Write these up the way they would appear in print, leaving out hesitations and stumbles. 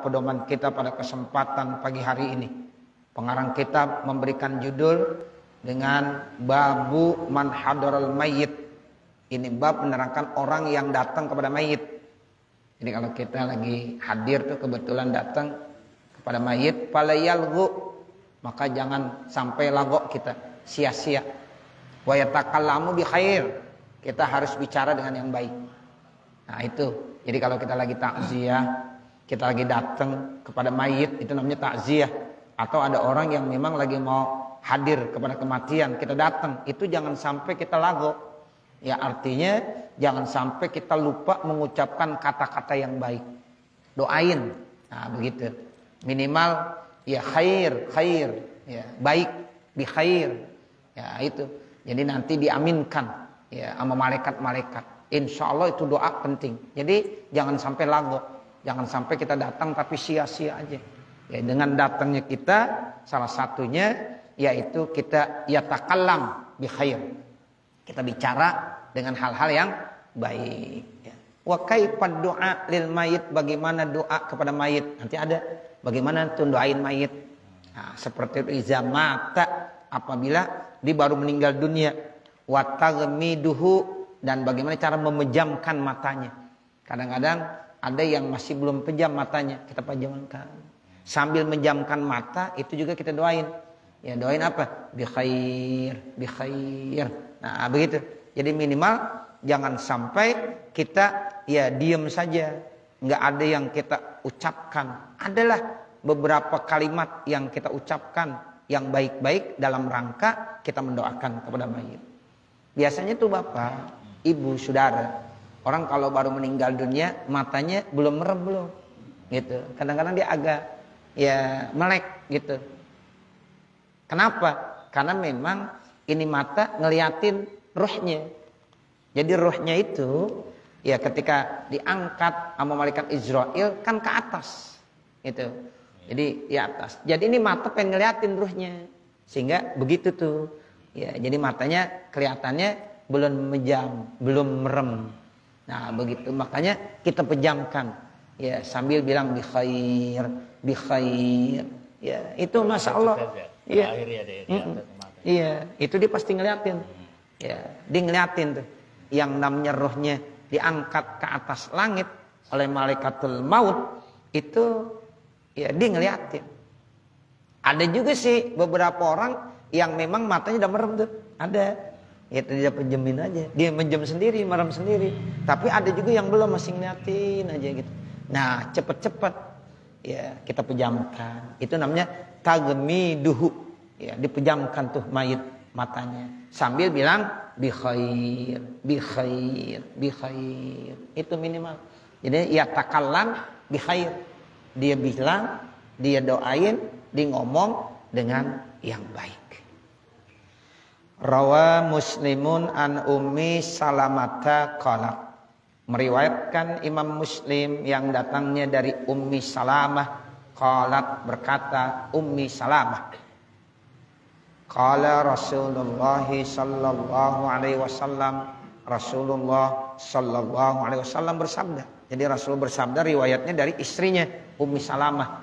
pedoman kita pada kesempatan pagi hari ini. Pengarang kitab memberikan judul dengan babu man hadaral mayyit. Ini bab menerangkan orang yang datang kepada mayit. Jadi kalau kita lagi hadir tuh kebetulan datang kepada mayit, falayalghu, maka jangan sampai lagok kita, sia-sia. Wa yatakallamu bi khair. Kita harus bicara dengan yang baik. Nah itu. Jadi kalau kita lagi takziah, kita lagi datang kepada mayit, itu namanya takziah. Atau ada orang yang memang lagi mau hadir kepada kematian, kita datang, itu jangan sampai kita lagok. Ya artinya jangan sampai kita lupa mengucapkan kata-kata yang baik. Doain. Nah begitu. Minimal ya khair, ya baik, bi khair. Ya itu. Jadi nanti diaminkan ya sama malaikat-malaikat. Insya Allah itu doa penting. Jadi jangan sampai lagok. Jangan sampai kita datang tapi sia-sia aja. Ya, dengan datangnya kita salah satunya yaitu kita yatakallam bi khair. Kita bicara dengan hal-hal yang baik. Ya. Wa kaifad du'a lil mayit, bagaimana doa kepada mayit? Nanti ada bagaimana tuh doain mayit. Nah, seperti itu iza mata, apabila dia baru meninggal dunia. Wa taghmiduhu, dan bagaimana cara memejamkan matanya. Kadang-kadang ada yang masih belum pejam matanya, kita pejamkan. Sambil menjamkan mata itu juga kita doain. Ya doain apa? Bi khair, bi khair. Nah begitu. Jadi minimal jangan sampai kita ya diam saja. Nggak ada yang kita ucapkan. Adalah beberapa kalimat yang kita ucapkan yang baik-baik dalam rangka kita mendoakan kepada mayit. Biasanya tuh bapak, ibu, saudara, orang kalau baru meninggal dunia matanya belum merem belum, gitu. Kadang-kadang dia agak ya melek gitu. Kenapa? Karena memang ini mata ngeliatin ruhnya. Jadi ruhnya itu ya ketika diangkat sama malaikat Israel kan ke atas, gitu. Jadi di atas. Jadi ini mata pengen ngeliatin ruhnya, sehingga begitu tuh. Ya, jadi matanya kelihatannya belum menjam, belum merem. Nah, begitu makanya kita pejamkan. Ya, sambil bilang bi khair, bi khair. Ya, itu Masya Allah. Iya. Iya, itu dia pasti ngeliatin. Ya, dia ngeliatin tuh. Yang namanya rohnya diangkat ke atas langit oleh malaikatul maut, itu ya dia ngeliatin. Ada juga sih beberapa orang yang memang matanya udah merem tuh, ada. Ya dia penjemin aja, dia menjem sendiri, merem sendiri. Tapi ada juga yang belum, masih ngeliatin aja gitu. Nah cepet-cepet ya kita pejamkan. Itu namanya taghmiduhu. Ya dipejamkan tuh mayit matanya sambil bilang bi khair, bi khair, bi khair. Itu minimal. Jadi ya takallam bi khair. Dia bilang, dia doain, dia ngomong dengan yang baik. Rawa Muslimun an Ummi Salamata qalat. Meriwayatkan Imam Muslim yang datangnya dari Ummi Salamah qalat, berkata Ummi Salamah, qala Rasulullah sallallahu alaihi wasallam, Rasulullah sallallahu alaihi wasallam bersabda. Jadi Rasul bersabda, riwayatnya dari istrinya Ummi Salamah.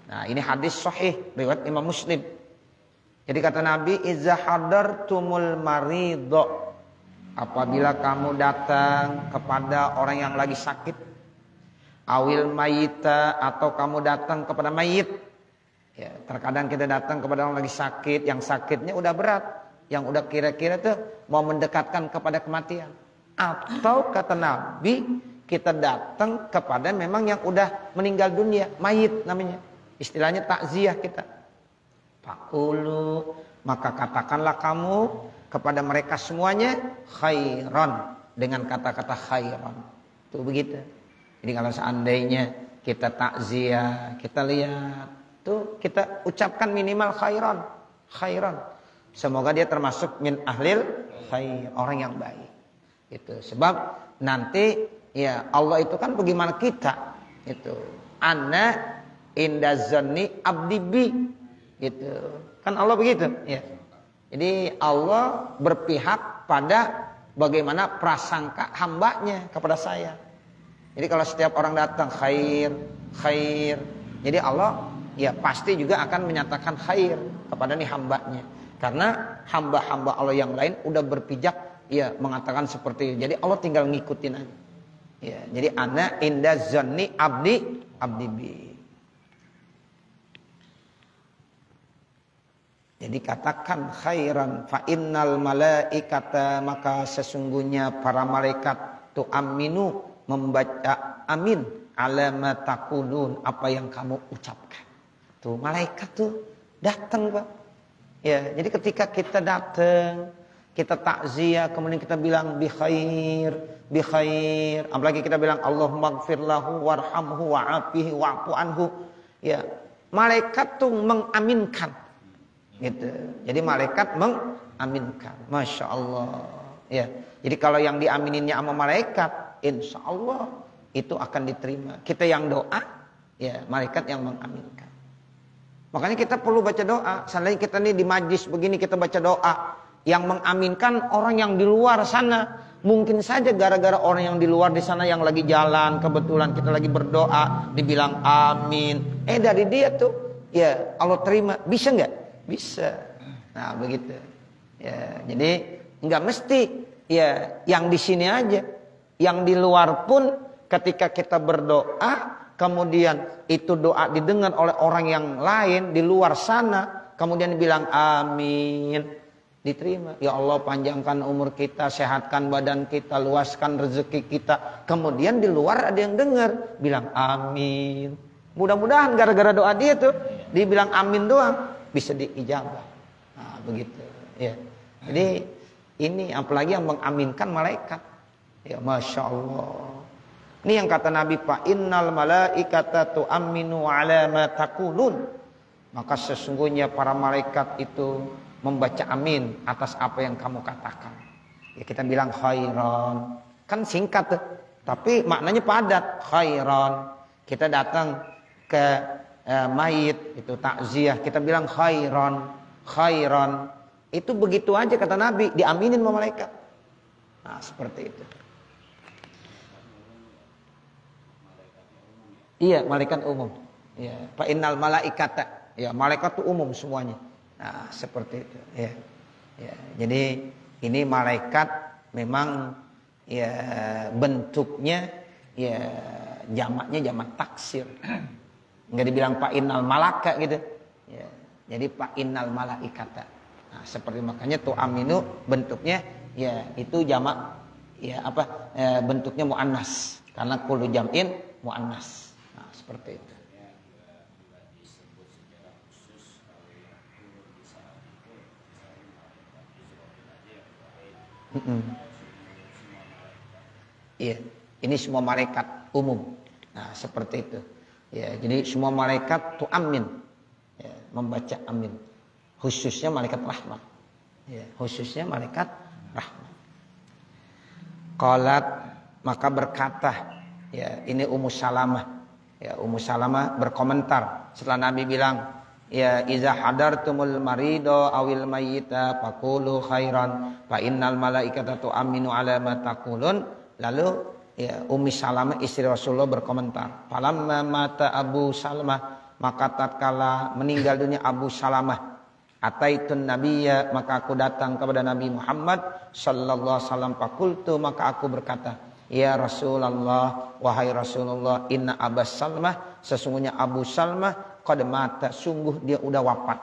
Nah, ini hadis sahih riwayat Imam Muslim. Jadi kata Nabi, iza hadartumul maridho, apabila kamu datang kepada orang yang lagi sakit, awil mayita, atau kamu datang kepada mayit. Ya, terkadang kita datang kepada orang lagi sakit, yang sakitnya udah berat, yang udah kira-kira tuh mau mendekatkan kepada kematian. Atau kata Nabi, kita datang kepada memang yang udah meninggal dunia, mayit namanya. Istilahnya takziah kita. Faqulu, maka katakanlah kamu kepada mereka semuanya khairan, dengan kata-kata khairan. Tuh begitu. Jadi kalau seandainya kita takziah, kita lihat tuh, kita ucapkan minimal khairan, khairan. Semoga dia termasuk min ahlil khair, orang yang baik. Itu sebab nanti ya Allah itu kan bagaimana kita itu ana inda zanni abdi bi, gitu kan Allah begitu ya. Jadi Allah berpihak pada bagaimana prasangka hambanya kepada saya. Jadi kalau setiap orang datang khair, khair, Jadi Allah ya pasti juga akan menyatakan khair kepada nih hambanya. Karena hamba-hamba Allah yang lain udah berpijak ya mengatakan seperti itu. Jadi Allah tinggal ngikutin aja. Ya, jadi ana inda zanni abdi bi. Jadi katakan khairan fa innal malaikata, maka sesungguhnya para malaikat tu aminu membaca amin ala ma taqulun, apa yang kamu ucapkan. Tuh malaikat tuh datang, Pak. Ya, jadi ketika kita datang, kita takziah, kemudian kita bilang bi khair, apalagi kita bilang Allahumma gfir lahu warhamhu wa'afihi wa'fu anhu. Ya, malaikat tuh mengaminkan. Gitu. Jadi malaikat mengaminkan. Masya Allah. Ya, jadi kalau yang diamininnya sama malaikat, insya Allah itu akan diterima. Kita yang doa, ya malaikat yang mengaminkan. Makanya kita perlu baca doa. Seandainya kita nih di majlis begini kita baca doa, yang mengaminkan orang yang di luar sana. Mungkin saja gara-gara orang yang di luar di sana yang lagi jalan, kebetulan kita lagi berdoa, dibilang amin. Dari dia tuh, ya Allah terima. Bisa nggak? Bisa. Nah begitu. Ya, jadi nggak mesti ya yang di sini aja, yang di luar pun ketika kita berdoa, kemudian itu doa didengar oleh orang yang lain di luar sana, kemudian bilang amin, diterima. Ya Allah panjangkan umur kita, sehatkan badan kita, luaskan rezeki kita. Kemudian di luar ada yang dengar, bilang amin. Mudah-mudahan gara-gara doa dia tuh, dibilang amin doang, bisa diijabah. Nah begitu. Ya. Jadi ini apalagi yang mengaminkan malaikat. Ya Masya Allah. Ini yang kata Nabi, Pak, innal malaikata tu'aminu ala ma taqulun. Maka sesungguhnya para malaikat itu membaca amin atas apa yang kamu katakan. Ya kita bilang khairan. Kan singkat tuh, tapi maknanya padat. Khairan. Kita datang ke mayit itu takziah, kita bilang khairan. Itu begitu aja kata Nabi, diaminin sama malaikat. Nah, seperti itu. Iya, malaikat umum. Ya, fa innal malaikata. Ya, malaikat itu umum semuanya. Nah, seperti itu, ya. Ya, jadi ini malaikat memang ya bentuknya ya jamaknya jamak taksir. Enggak dibilang fa innal malaka gitu. Ya, jadi fa innal malaikata. Nah, seperti makanya tu aminu bentuknya ya itu jamak ya apa bentuknya muannas karena kullu jam'in muannas. Seperti itu. Iya, ini semua malaikat umum. Nah, seperti itu. Ya, jadi semua malaikat tu amin, ya, membaca amin. Khususnya malaikat rahmat. Ya, khususnya malaikat rahmat. Qalat, maka berkata, ya ini Ummu Salamah. Ya, Ummu Salamah berkomentar setelah Nabi bilang, ya iza hadartumul marido awil mayyita faqulu khairan fa innal malaikata tu'minu ala ma taqulun. Lalu ya Ummu Salamah istri Rasulullah berkomentar, falamma mata Abu Salamah, maka tatkala meninggal dunia Abu Salamah, ataitun nabiyya, maka aku datang kepada Nabi Muhammad sallallahu alaihi wasallam, faqultu, maka aku berkata, ya Rasulullah, wahai Rasulullah, inna Abu Salmah, sesungguhnya Abu Salmah qad mata, sungguh dia udah wafat.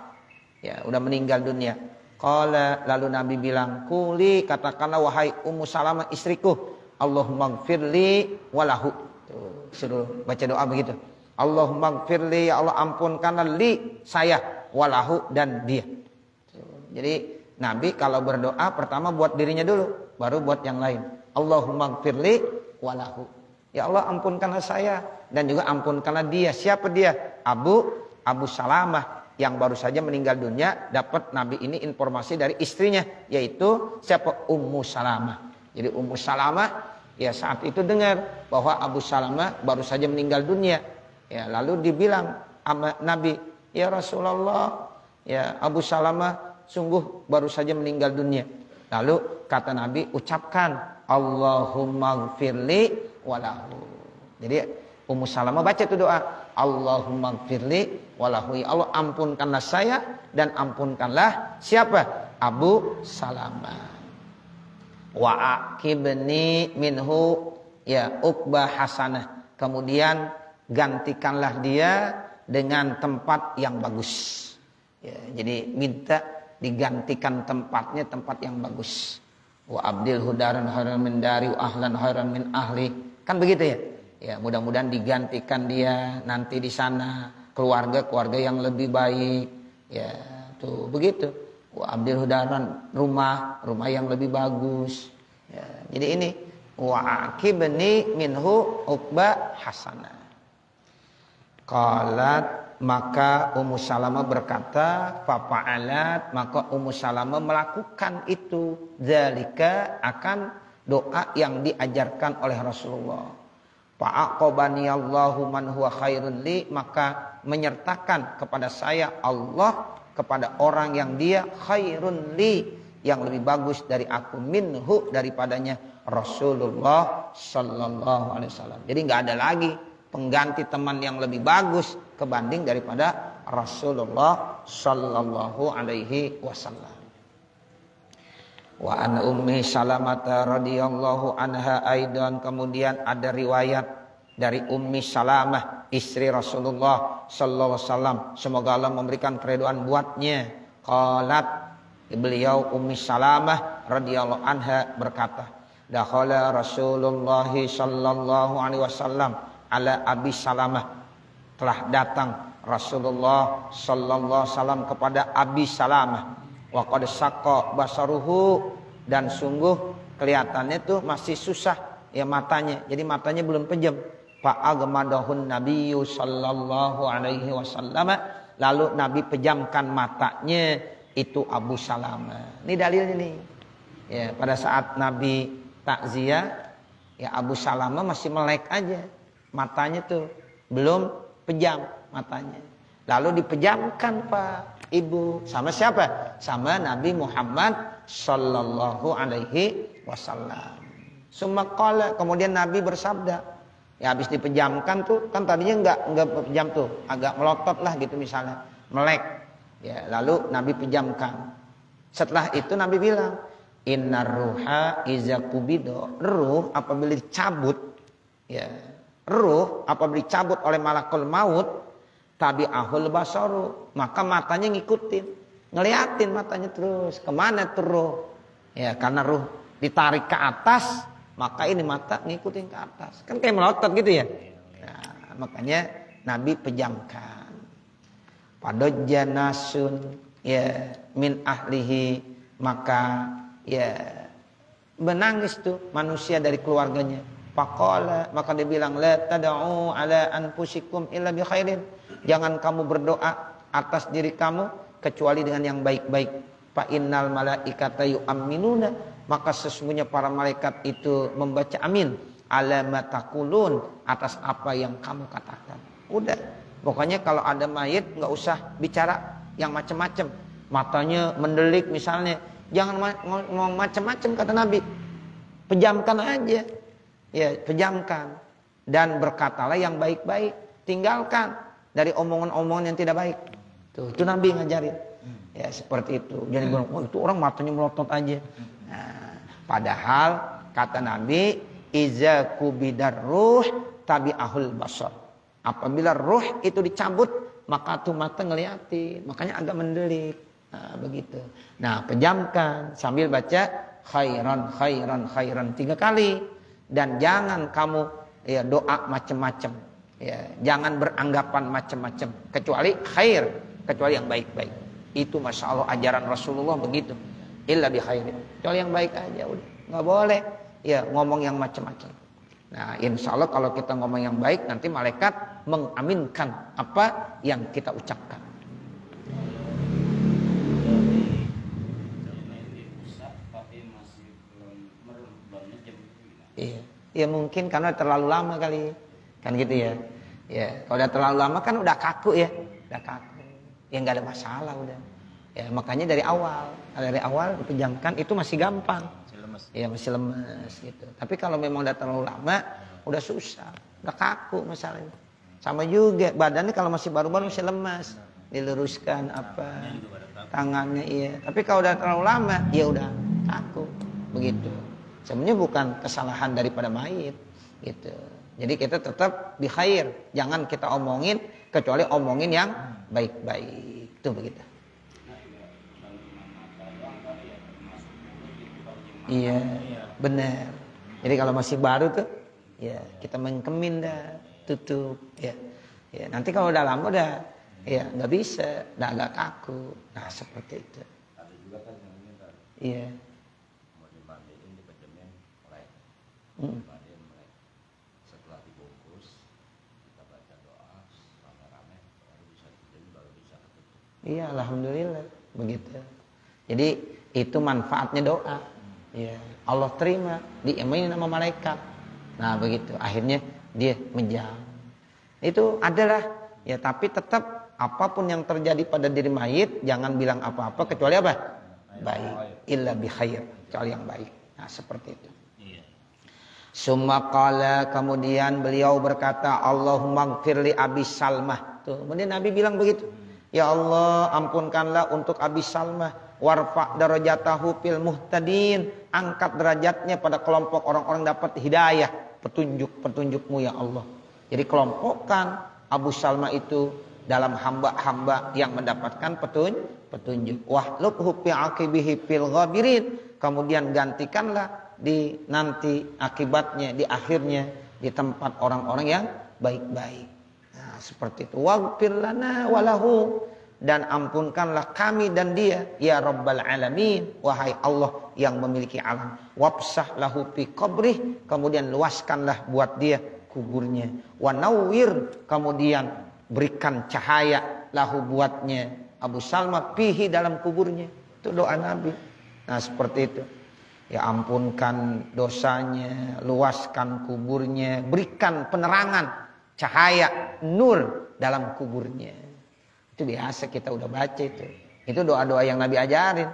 Ya, udah meninggal dunia. Qala, lalu Nabi bilang, quli, katakanlah wahai Ummu Salamah istriku, Allahumma gfirli walahu. Tuh, suruh baca doa begitu. Allahumma gfirli, ya Allah ampunkanlah li saya, walahu dan dia. Tuh, jadi Nabi kalau berdoa pertama buat dirinya dulu, baru buat yang lain. Allahumma gfirli walahu. Ya Allah ampunkanlah saya dan juga ampunkanlah dia. Siapa dia? Abu Salamah yang baru saja meninggal dunia. Dapat Nabi ini informasi dari istrinya, yaitu siapa? Ummu Salamah. Jadi Ummu Salamah ya saat itu dengar bahwa Abu Salamah baru saja meninggal dunia. Ya, lalu dibilang sama Nabi, ya Rasulullah, ya Abu Salamah sungguh baru saja meninggal dunia. Lalu kata Nabi, ucapkan Allahumma gfirli walahu. Jadi Ummu Salamah baca itu doa, Allahumma gfirli walahu, ya Allah ampunkanlah saya dan ampunkanlah siapa? Abu Salamah. Wa aqibni minhu ya Uqbah hasanah. Kemudian gantikanlah dia dengan tempat yang bagus. Ya, jadi minta digantikan tempatnya tempat yang bagus. Wa abdil hudaran khairan min dari wa ahlan khairan min ahli. Kan begitu ya? Ya, mudah-mudahan digantikan dia nanti di sana keluarga yang lebih baik. Ya, tuh begitu. Wa abdil hudaran rumah yang lebih bagus. Ya, jadi ini wa aqibni minhu uqba hasanah. Qalat, maka Ummu Salamah berkata, fa'alat, maka Ummu Salamah melakukan itu, zalika, akan doa yang diajarkan oleh Rasulullah. Fa'aqobani Allahu man huwa khairun li, maka menyertakan kepada saya Allah kepada orang yang dia khairun li, yang lebih bagus dari aku, minhu, daripadanya Rasulullah sallallahu alaihi wasallam. Jadi nggak ada lagi pengganti teman yang lebih bagus kebanding daripada Rasulullah sallallahu alaihi wasallam. Wa an Ummi Salamah radhiyallahu anha aidan, kemudian ada riwayat dari Ummi Salamah istri Rasulullah sallallahu alaihi wasallam, semoga Allah memberikan keridhaan buatnya. Qalat, beliau Ummi Salamah radhiyallahu anha berkata, dakhala Rasulullah sallallahu alaihi wasallam ala Abi Salamah, telah datang Rasulullah sallallahu alaihi wasallam kepada Abi Salamah. Wa qad saqqa basaruhu, dan sungguh kelihatannya tuh masih susah ya matanya. Jadi matanya belum pejam. Fa agmadahun nabiyyu sallallahu alaihi wasallam, lalu Nabi pejamkan matanya itu Abu Salamah. Ini dalilnya nih. Ya, pada saat Nabi takziah ya Abu Salamah masih melek aja. Matanya tuh belum pejam matanya. Lalu dipejamkan Pak Ibu sama siapa? Sama Nabi Muhammad sallallahu alaihi wasallam. Summa qala, kemudian Nabi bersabda. Ya habis dipejamkan tuh kan tadinya enggak pejam tuh, agak melotot lah gitu misalnya, melek. Ya, lalu Nabi pejamkan. Setelah itu Nabi bilang, innar ruha iza qubido, ruh apabila dicabut, ya, ruh apabila dicabut oleh malakul maut, tabi'ahul basaru, maka matanya ngikutin, ngeliatin matanya terus, kemana tuh ruh? Ya, karena ruh ditarik ke atas, maka ini mata ngikutin ke atas. Kan kayak melotot gitu ya. Nah, makanya Nabi pejamkan. Padojja nasun ya min ahlihi, maka ya menangis tuh manusia dari keluarganya. Faqala, maka dia bilang, la tad'u ala anfusikum illa bi khairin, jangan kamu berdoa atas diri kamu kecuali dengan yang baik-baik. Fa innal malaikata yu'minuna, maka sesungguhnya para malaikat itu membaca amin ala ma taqulun, atas apa yang kamu katakan. Udah, pokoknya kalau ada mayit enggak usah bicara yang macam-macam. Matanya mendelik misalnya, jangan ngomong macam-macam kata Nabi. Pejamkan aja. Ya, pejamkan dan berkatalah yang baik-baik, tinggalkan dari omongan-omongan yang tidak baik. Tuh, itu Nabi ngajarin. Ya, seperti itu. Jadi bilang, oh, itu orang matanya melotot aja. Nah, padahal kata Nabi, iza kubidar ruh tabi'ahul basar. Apabila ruh itu dicabut, maka tuh mata ngeliatin, makanya agak mendelik. Nah, begitu. Nah, pejamkan sambil baca khairan khairan khairan 3 kali. Dan jangan kamu ya doa macam-macam, ya jangan beranggapan macam-macam kecuali khair, kecuali yang baik-baik. Itu masya Allah ajaran Rasulullah begitu. Illa bi khairin, kecuali yang baik aja udah, nggak boleh ya ngomong yang macam-macam. Nah insya Allah kalau kita ngomong yang baik nanti malaikat mengaminkan apa yang kita ucapkan. Iya, ya mungkin karena terlalu lama kali, kan gitu ya. Ya, kalau udah terlalu lama kan udah kaku ya, udah kaku. Ya nggak ada masalah udah. Ya makanya dari awal dipejamkan itu masih gampang. Masih lemes. Ya masih lemes gitu. Tapi kalau memang udah terlalu lama, udah susah. udah kaku masalahnya. Sama juga badannya kalau masih baru-baru masih lemas, diluruskan apa tangannya iya. Tapi kalau udah terlalu lama, ya udah kaku begitu. Sebenarnya bukan kesalahan daripada mayit gitu. Jadi kita tetap bi khair, jangan kita omongin kecuali omongin yang baik-baik. Itu begitu. Iya, benar. Jadi kalau masih baru tuh, ya kita mengkemin dah, tutup, ya. Ya, nanti kalau udah lama udah, ya nggak bisa, udah agak kaku. Nah seperti itu. Ada juga kan yang minta. Iya. Mau dimandiin, dipejemin, melek. Dimandiin, melek. Setelah dibungkus, kita baca doa, rame-rame, baru bisa dipejemin, baru bisa ketutup. Iya, alhamdulillah, begitu. Jadi itu manfaatnya doa. Ya, Allah terima, diimani nama malaikat. Nah begitu, akhirnya dia menjam. Itu adalah, ya tapi tetap apapun yang terjadi pada diri mayit, jangan bilang apa-apa kecuali apa? Baik, illa bi khair, kecuali yang baik. Nah seperti itu. Summa qala, kemudian beliau berkata, Allahumma gfirli Abi Salmah. Tuh, kemudian Nabi bilang begitu. Ya Allah, ampunkanlah untuk Abi Salmah. Warfa darajatahu fil muhtadin, angkat derajatnya pada kelompok orang-orang dapat hidayah, petunjuk-petunjukmu ya Allah. Jadi kelompokkan Abu Salma itu dalam hamba-hamba yang mendapatkan petunjuk. Wahlukhu fi aqibihi fil ghabirin, kemudian gantikanlah di nanti akibatnya di akhirnya di tempat orang-orang yang baik-baik. Nah, seperti itu. Waghfir lana walahu, dan ampunkanlah kami dan dia ya Rabbal Alamin, wahai Allah yang memiliki alam. Wabsah lahu fi qabrih, kemudian luaskanlah buat dia kuburnya. Wa nawwir, kemudian berikan cahaya lahu buatnya Abu Salma fihi, dalam kuburnya. Itu doa Nabi. Nah seperti itu. Ya ampunkan dosanya, luaskan kuburnya, berikan penerangan, cahaya, nur dalam kuburnya. Itu biasa kita udah baca itu. Itu doa-doa yang Nabi ajarin.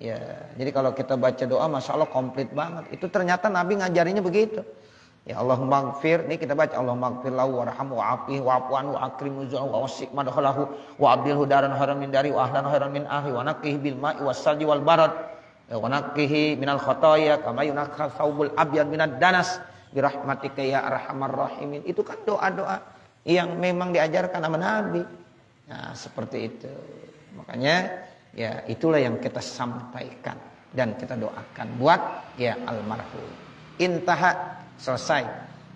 Ya, jadi kalau kita baca doa, masya Allah komplit banget. Itu ternyata Nabi ngajarinya begitu. Ya Allahumma gfir, ini kita baca Allahumma gfir lahu warhamhu wa'afihi wa'fu anhu wa'akrim nuzulahu wa wasi' madkhalahu wa abdilhu daran khairan min dari wa ahlan khairan min ahli wa naqqihi bil ma'i was salji wal barad wa naqqihi minal khotoya kama yunaqqa thawbul abyad minad danas birahmatika ya arhamar rahimin. Itu kan doa-doa yang memang diajarkan sama Nabi. Nah seperti itu. Makanya ya itulah yang kita sampaikan dan kita doakan buat ya almarhum. Intaha, selesai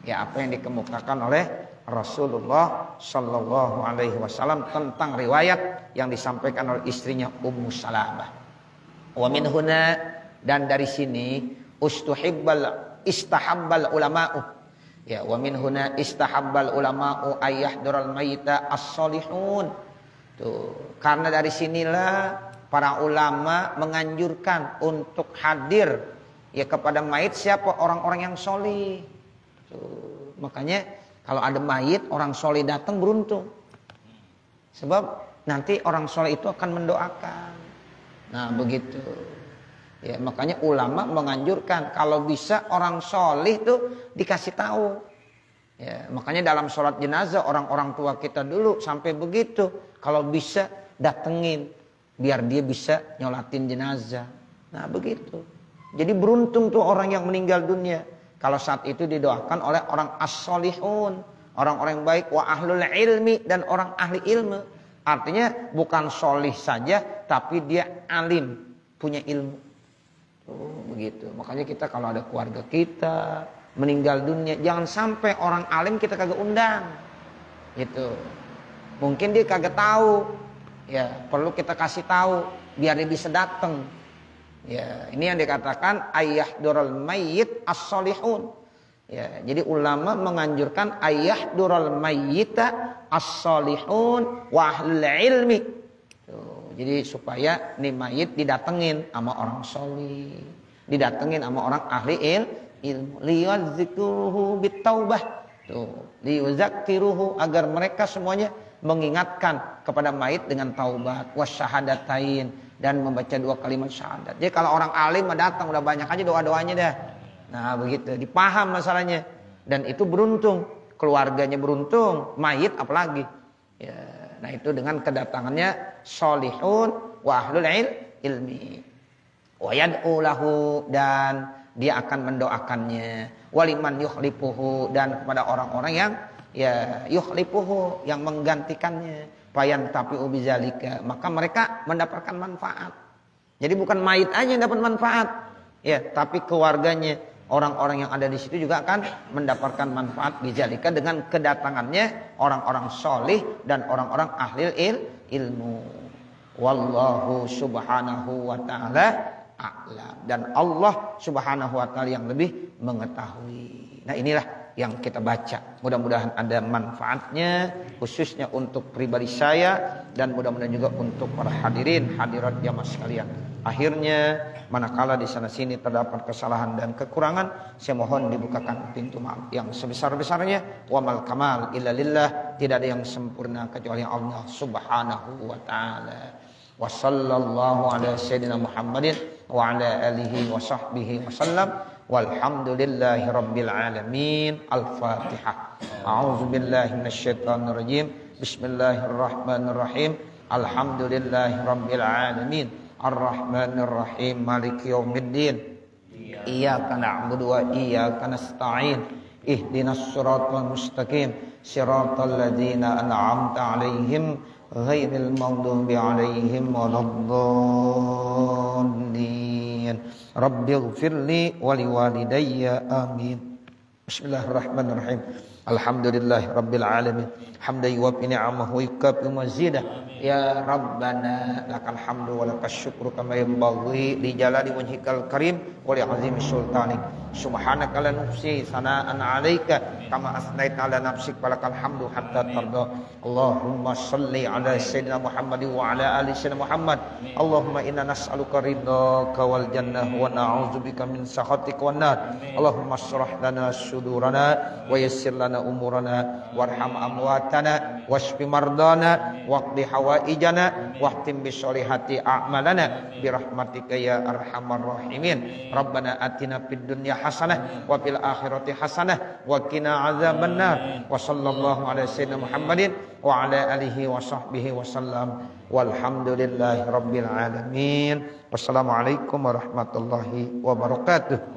ya apa yang dikemukakan oleh Rasulullah Shallallahu Alaihi Wasallam tentang riwayat yang disampaikan oleh istrinya Ummu Salamah. Wa min huna, dan dari sini istahabbal ulama'u. Ya, wa min huna istahabbal ulama'u ayyahdural mayyita as-salihun. Tuh, karena dari sinilah para ulama menganjurkan untuk hadir ya kepada mayit siapa? Orang-orang yang solih. Tuh, makanya kalau ada mayit orang solih datang beruntung. Sebab nanti orang solih itu akan mendoakan. Nah begitu. Ya makanya ulama menganjurkan kalau bisa orang solih tuh dikasih tahu. Ya makanya dalam sholat jenazah orang-orang tua kita dulu sampai begitu. Kalau bisa datengin biar dia bisa nyolatin jenazah. Nah begitu. Jadi beruntung tuh orang yang meninggal dunia kalau saat itu didoakan oleh orang as-solihun, orang-orang yang baik, wa ahlul ilmi, dan orang ahli ilmu. Artinya bukan solih saja tapi dia alim, punya ilmu. Tuh begitu. Makanya kita kalau ada keluarga kita meninggal dunia, jangan sampai orang alim kita kagak undang. Gitu. Mungkin dia kagak tahu. Ya, perlu kita kasih tahu biar dia bisa datang. Ya, ini yang dikatakan ayyahdural mayyit as-solihun. Ya, jadi ulama menganjurkan ayyahdural mayyita as-solihun wa ahlul ilmi. Tuh, jadi supaya nih mayit didatengin sama orang solih, didatengin sama orang ahli ilmu. Liyadzikuruhu bitaubah. Tuh, liyuzakkiruhu, agar mereka semuanya mengingatkan kepada mayit dengan taubat wasyahadatain, dan membaca 2 kalimat syahadat. Jadi kalau orang alim datang udah banyak aja doa-doanya dah. Nah begitu, dipaham masalahnya. Dan itu beruntung keluarganya beruntung, mayit apalagi. Ya, nah itu dengan kedatangannya solihun wa ahlul ilmi. Wa yad'u lahu, dan dia akan mendoakannya. Waliman yukhlifuhu, dan kepada orang-orang yang ya yukhlifuhu, yang menggantikannya. Payan tapi ubizalika, maka mereka mendapatkan manfaat. Jadi bukan mayit aja yang dapat manfaat, ya, tapi keluarganya, orang-orang yang ada di situ juga akan mendapatkan manfaat bizalika dengan kedatangannya orang-orang solih dan orang-orang ahli ilmu. Wallahu subhanahu wa ta'ala a'lam, dan Allah subhanahu wa ta'ala yang lebih mengetahui. Nah inilah yang kita baca, mudah-mudahan ada manfaatnya khususnya untuk pribadi saya dan mudah-mudahan juga untuk para hadirin hadirat jamaah sekalian. Akhirnya manakala di sana sini terdapat kesalahan dan kekurangan, saya mohon dibukakan pintu maaf yang sebesar-besarnya. Wa mal kamal illa lillah, tidak ada yang sempurna kecuali Allah subhanahu wa ta'ala. Wa sallallahu ala sayyidina Muhammadin wa ala alihi wa sahbihi wa sallam. Walhamdulillahi rabbil alamin. Al-Fatihah. A'udzu billahi minasyaitonir rajim. Bismillahirrahmanirrahim. Alhamdulillahi rabbil alamin. Ar-Rahmanir Rahim. Maliki yaumiddin. Iyyaka na'budu wa iyyaka nasta'in. Ihdinas siratal mustaqim. Siratal ladzina an'amta 'alaihim ghairil maghdubi 'alaihim waladdallin. Rabbighfirli wa liwalidayya amin. Bismillahirrahmanirrahim. Alhamdulillahi rabbil alamin. Hamdan yuwaffi ni'amahu wa yukafi mazidah. Ya Rabbana lakal hamdu wa lakas syukru kama yanbaghi li jalali wajhikal karim wa li azimi sultanik. Subhanaka la nuhsi sana'an 'alaika kama asnaita 'ala nafsik walakal hamdu hatta tarda. Allahumma shalli 'ala sayyidina Muhammad wa 'ala ali sayyidina Muhammad. Allahumma inna nas'aluka ridhaka wal jannah wa na'udzubika min sakhatika wan nar. Allahumma shrah lana sudurana wa yassir lana umurana warham amwatana washfi mardana waqdi hawaijana wahtim bisolihati a'malana birahmatika ya arhamar rahimin. Rabbana atina fid dunya hasanah wa fil akhirati hasanah wa qina adzabannar. Wa sallallahu ala sayyidina Muhammadin wa ala alihi wa sahbihi wa sallam. Walhamdulillahi rabbil alamin. Wassalamualaikum warahmatullahi wabarakatuh.